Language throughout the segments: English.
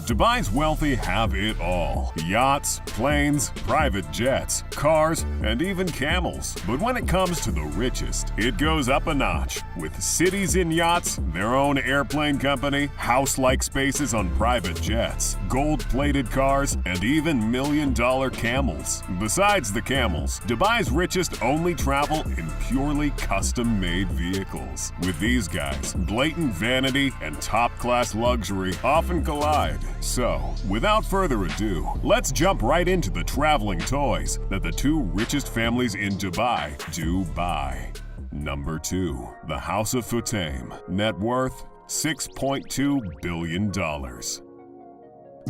Dubai's wealthy have it all. Yachts, planes, private jets, cars, and even camels. But when it comes to the richest, it goes up a notch. With cities in yachts, their own airplane company, house-like spaces on private jets, gold-plated cars, and even million-dollar camels. Besides the camels, Dubai's richest only travel in purely custom-made vehicles. With these guys, blatant vanity and top-class luxury often collide. So, without further ado, let's jump right into the traveling toys that the two richest families in Dubai do buy. Number 2. The House of Futtaim. Net worth $6.2 billion.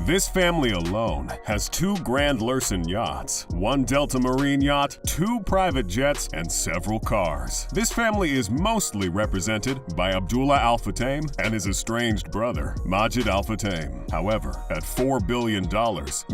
This family alone has 2 Grand Lursen yachts, 1 Delta Marine yacht, 2 private jets, and several cars. This family is mostly represented by Abdullah Al Futtaim and his estranged brother, Majid Al Futtaim. However, at $4 billion,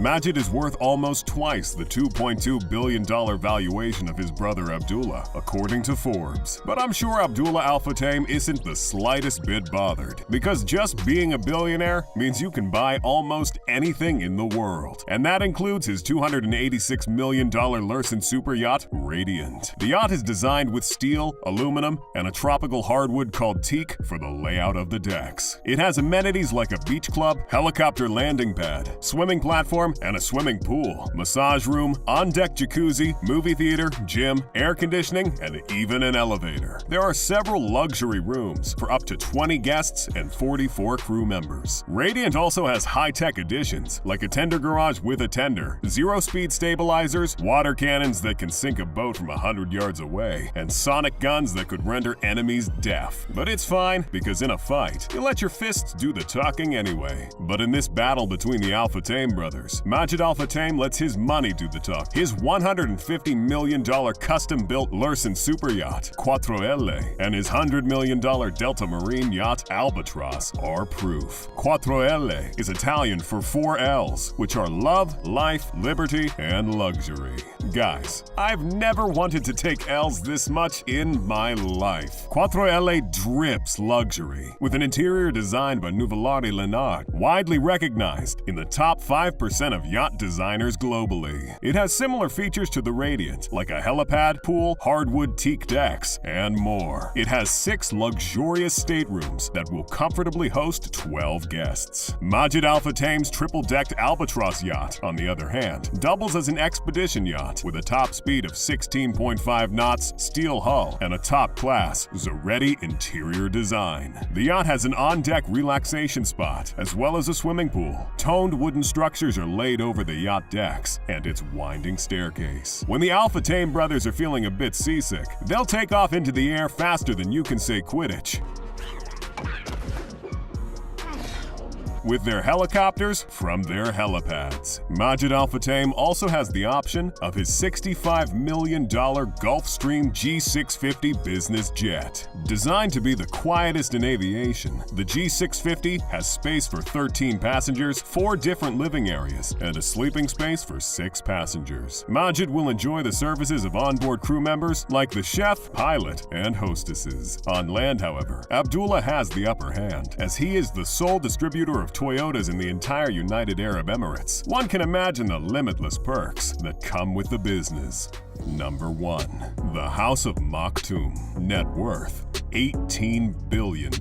Majid is worth almost twice the $2.2 billion valuation of his brother Abdullah, according to Forbes. But I'm sure Abdullah Al Futtaim isn't the slightest bit bothered, because just being a billionaire means you can buy almost anything in the world. And that includes his $286 million Lursen super yacht, Radiant. The yacht is designed with steel, aluminum, and a tropical hardwood called teak for the layout of the decks. It has amenities like a beach club, helicopter landing pad, swimming platform, and a swimming pool, massage room, on-deck jacuzzi, movie theater, gym, air conditioning, and even an elevator. There are several luxury rooms for up to 20 guests and 44 crew members. Radiant also has high-tech additions like a tender garage with a tender, zero-speed stabilizers, water cannons that can sink a boat from 100 yards away, and sonic guns that could render enemies deaf. But it's fine, because in a fight, you let your fists do the talking anyway. But in this battle between the Al Futtaim brothers, Majid Al Futtaim lets his money do the talk. His $150 million custom-built Lursen super yacht, Quattro Elle, and his $100 million Delta Marine yacht, Albatross, are proof. Quattro Elle is Italian for 4 L's, which are love, life, liberty, and luxury. Guys, I've never wanted to take L's this much in my life. Quattro Elle drips luxury, with an interior designed by Nuvolari Lenard, widely recognized in the top 5% of yacht designers globally. It has similar features to the Radiant, like a helipad, pool, hardwood teak decks, and more. It has 6 luxurious staterooms that will comfortably host 12 guests. Majid Al Futtaim's triple-decked Albatross yacht, on the other hand, doubles as an expedition yacht with a top speed of 16.5 knots, steel hull, and a top-class Zaretti interior design. The yacht has an on-deck relaxation spot, as well as a swimming pool. Toned wooden structures are laid over the yacht decks and its winding staircase. When the Al Futtaim brothers are feeling a bit seasick, they'll take off into the air faster than you can say Quidditch, with their helicopters from their helipads. Majid Al Futtaim also has the option of his $65 million Gulfstream G650 business jet. Designed to be the quietest in aviation, the G650 has space for 13 passengers, 4 different living areas, and a sleeping space for 6 passengers. Majid will enjoy the services of onboard crew members like the chef, pilot, and hostesses. On land, however, Abdullah has the upper hand, as he is the sole distributor of Toyotas in the entire United Arab Emirates. One can imagine the limitless perks that come with the business. Number 1. The House of Maktoum. Net worth $18 billion.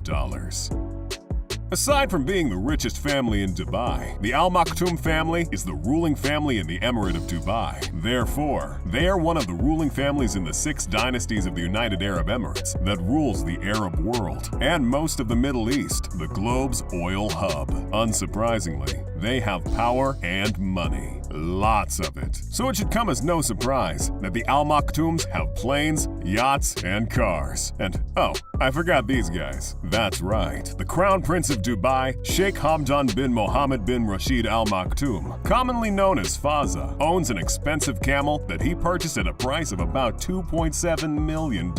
Aside from being the richest family in Dubai, the Al Maktoum family is the ruling family in the Emirate of Dubai. Therefore, they are one of the ruling families in the 6 dynasties of the United Arab Emirates that rules the Arab world and most of the Middle East, the globe's oil hub. Unsurprisingly, they have power and money. Lots of it. So it should come as no surprise that the Al Maktoums have planes, yachts, and cars. And oh, I forgot these guys. That's right. The Crown Prince of Dubai, Sheikh Hamdan bin Mohammed bin Rashid Al Maktoum, commonly known as Fazza, owns an expensive camel that he purchased at a price of about $2.7 million.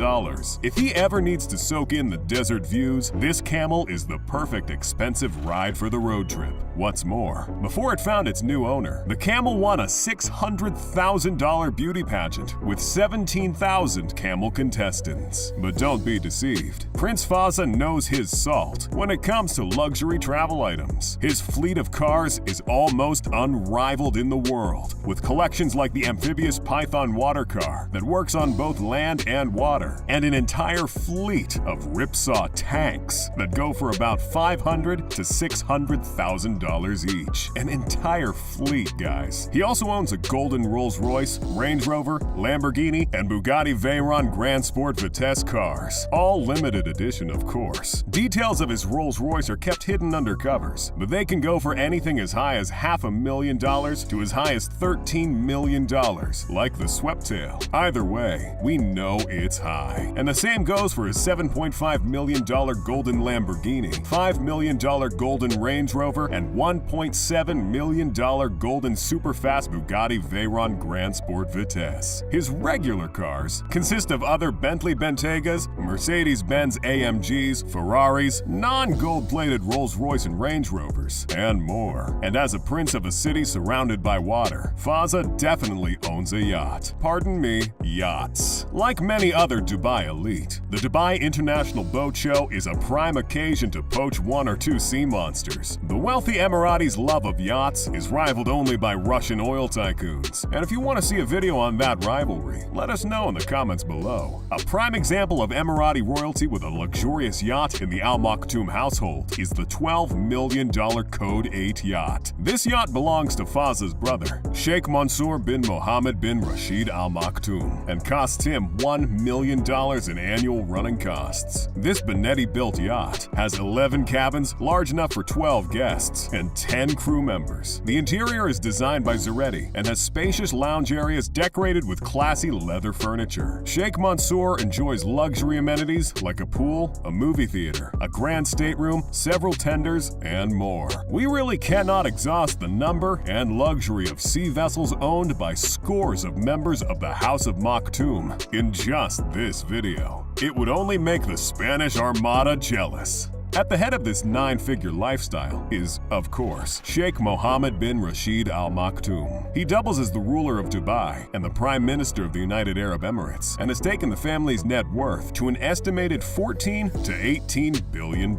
If he ever needs to soak in the desert views, this camel is the perfect expensive ride for the road trip. What's more, before it found its new owner, the camel Camel won a $600,000 beauty pageant with 17,000 camel contestants. But don't be deceived. Prince Fazza knows his salt when it comes to luxury travel items. His fleet of cars is almost unrivaled in the world, with collections like the amphibious Python water car that works on both land and water, and an entire fleet of Ripsaw tanks that go for about $500,000 to $600,000 each. An entire fleet, guys. He also owns a golden Rolls-Royce, Range Rover, Lamborghini, and Bugatti Veyron Grand Sport Vitesse cars. All limited edition, of course. Details of his Rolls-Royce are kept hidden under covers, but they can go for anything as high as $500,000 to as high as $13 million, like the Sweptail. Either way, we know it's high. And the same goes for his $7.5 million golden Lamborghini, $5 million golden Range Rover, and $1.7 million golden superfast Bugatti Veyron Grand Sport Vitesse. His regular cars consist of other Bentley Bentegas, Mercedes-Benz AMGs, Ferraris, non-gold-plated Rolls-Royce and Range Rovers, and more. And as a prince of a city surrounded by water, Fazza definitely owns a yacht. Pardon me, yachts. Like many other Dubai elite, the Dubai International Boat Show is a prime occasion to poach one or two sea monsters. The wealthy Emiratis' love of yachts is rivaled only by Russian oil tycoons. And if you want to see a video on that rivalry, let us know in the comments below. A prime example of Emirati royalty with a luxurious yacht in the Al Maktoum household is the $12 million Code 8 yacht. This yacht belongs to Fazza's brother, Sheikh Mansour bin Mohammed bin Rashid Al Maktoum, and costs him $1 million in annual running costs. This Benetti-built yacht has 11 cabins large enough for 12 guests and 10 crew members. The interior is designed by Zaretti and has spacious lounge areas decorated with classy leather furniture. Sheikh Mansour enjoys luxury amenities like a pool, a movie theater, a grand stateroom, several tenders, and more. We really cannot exhaust the number and luxury of sea vessels owned by scores of members of the House of Maktoum in just this video. It would only make the Spanish Armada jealous. At the head of this 9-figure lifestyle is, of course, Sheikh Mohammed bin Rashid Al Maktoum. He doubles as the ruler of Dubai and the Prime Minister of the United Arab Emirates, and has taken the family's net worth to an estimated $14 to $18 billion.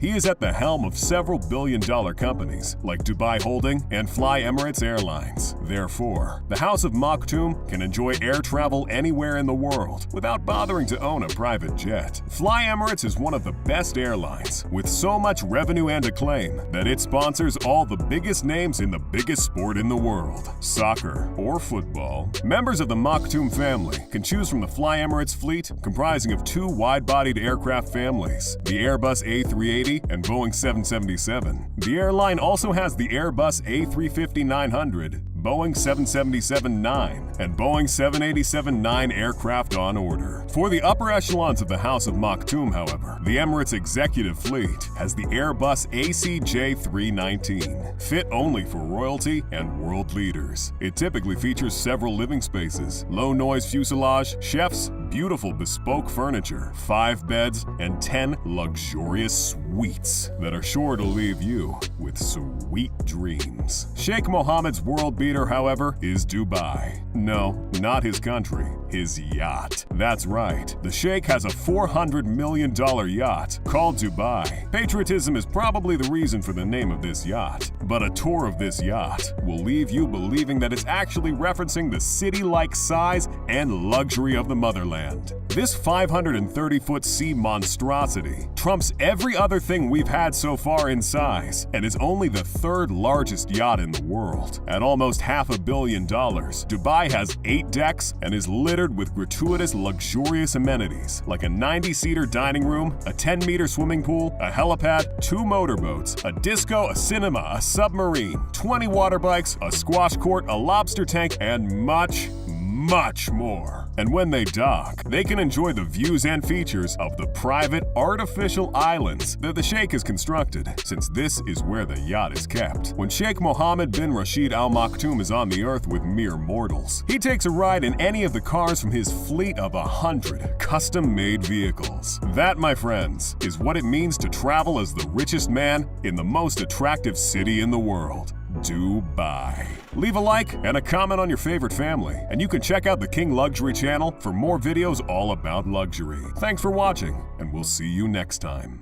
He is at the helm of several billion-dollar companies like Dubai Holding and Fly Emirates Airlines. Therefore, the House of Maktoum can enjoy air travel anywhere in the world without bothering to own a private jet. Fly Emirates is one of the best airlines with so much revenue and acclaim that it sponsors all the biggest names in the biggest sport in the world, soccer or football. Members of the Maktoum family can choose from the Fly Emirates fleet comprising of 2 wide-bodied aircraft families, the Airbus A380 and Boeing 777. The airline also has the Airbus A350-900, Boeing 777-9, and Boeing 787-9 aircraft on order. For the upper echelons of the House of Maktoum, however, the Emirates executive fleet has the Airbus ACJ319, fit only for royalty and world leaders. It typically features several living spaces, low-noise fuselage, chefs, beautiful bespoke furniture, 5 beds, and 10 luxurious suites that are sure to leave you with sweet dreams. Sheikh Mohammed's world beater, however, is Dubai. No, not his country, his yacht. That's right, the Sheikh has a $400 million yacht called Dubai. Patriotism is probably the reason for the name of this yacht, but a tour of this yacht will leave you believing that it's actually referencing the city-like size and luxury of the motherland. This 530-foot sea monstrosity trumps every other thing we've had so far in size and is only the 3rd largest yacht in the world. At almost $500 million, Dubai has 8 decks and is littered with gratuitous luxurious amenities like a 90-seater dining room, a 10-meter swimming pool, a helipad, 2 motorboats, a disco, a cinema, a submarine, 20 water bikes, a squash court, a lobster tank, and much more. And when they dock, they can enjoy the views and features of the private, artificial islands that the Sheikh has constructed, since this is where the yacht is kept. When Sheikh Mohammed bin Rashid Al Maktoum is on the earth with mere mortals, he takes a ride in any of the cars from his fleet of 100 custom-made vehicles. That, my friends, is what it means to travel as the richest man in the most attractive city in the world, Dubai. Leave a like and a comment on your favorite family, and you can check out the King Luxury channel for more videos all about luxury. Thanks for watching, and we'll see you next time.